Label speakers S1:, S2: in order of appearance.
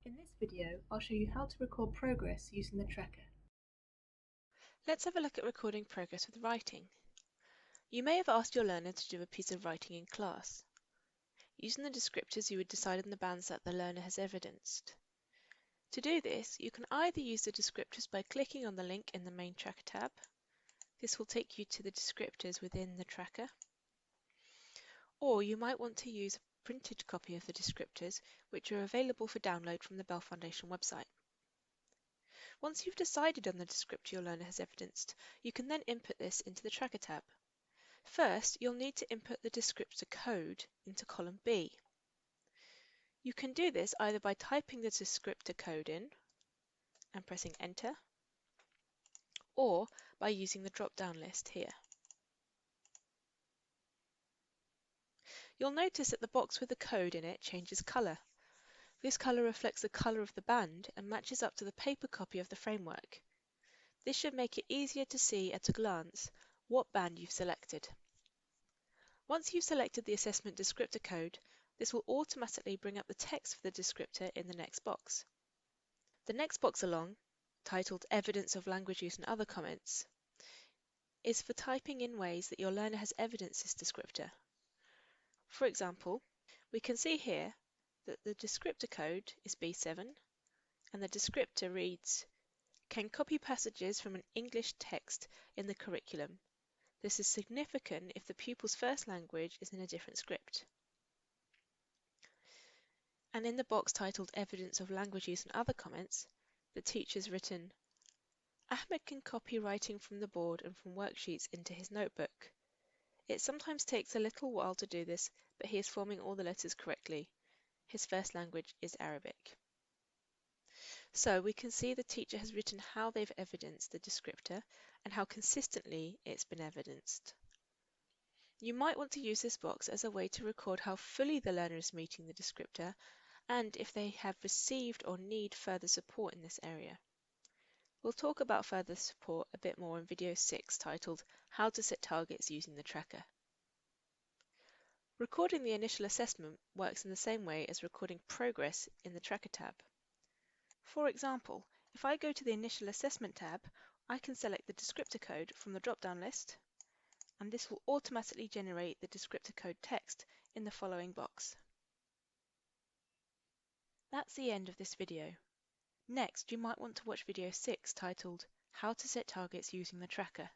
S1: In this video, I'll show you how to record progress using the tracker.
S2: Let's have a look at recording progress with writing. You may have asked your learner to do a piece of writing in class. Using the descriptors you would decide on the bands that the learner has evidenced. To do this, you can either use the descriptors by clicking on the link in the main tracker tab. This will take you to the descriptors within the tracker. Or you might want to use a printed copy of the descriptors, which are available for download from the Bell Foundation website. Once you've decided on the descriptor your learner has evidenced, you can then input this into the tracker tab. First, you'll need to input the descriptor code into column B. You can do this either by typing the descriptor code in and pressing enter, or by using the drop-down list here. You'll notice that the box with the code in it changes colour. This colour reflects the colour of the band and matches up to the paper copy of the framework. This should make it easier to see at a glance what band you've selected. Once you've selected the assessment descriptor code, this will automatically bring up the text for the descriptor in the next box. The next box along, titled Evidence of Language Use and Other Comments, is for typing in ways that your learner has evidenced this descriptor. For example, we can see here that the descriptor code is B7 and the descriptor reads, "Can copy passages from an English text in the curriculum. This is significant if the pupil's first language is in a different script." And in the box titled Evidence of Language Use and Other Comments, the teacher's written, "Ahmed can copy writing from the board and from worksheets into his notebook. It sometimes takes a little while to do this, but he is forming all the letters correctly. His first language is Arabic." So we can see the teacher has written how they've evidenced the descriptor and how consistently it's been evidenced. You might want to use this box as a way to record how fully the learner is meeting the descriptor and if they have received or need further support in this area. We'll talk about further support a bit more in video 6 titled How to Set Targets Using the Tracker. Recording the initial assessment works in the same way as recording progress in the tracker tab. For example, if I go to the initial assessment tab, I can select the descriptor code from the drop-down list, and this will automatically generate the descriptor code text in the following box. That's the end of this video. Next, you might want to watch video 6 titled How to Set Targets Using the Tracker.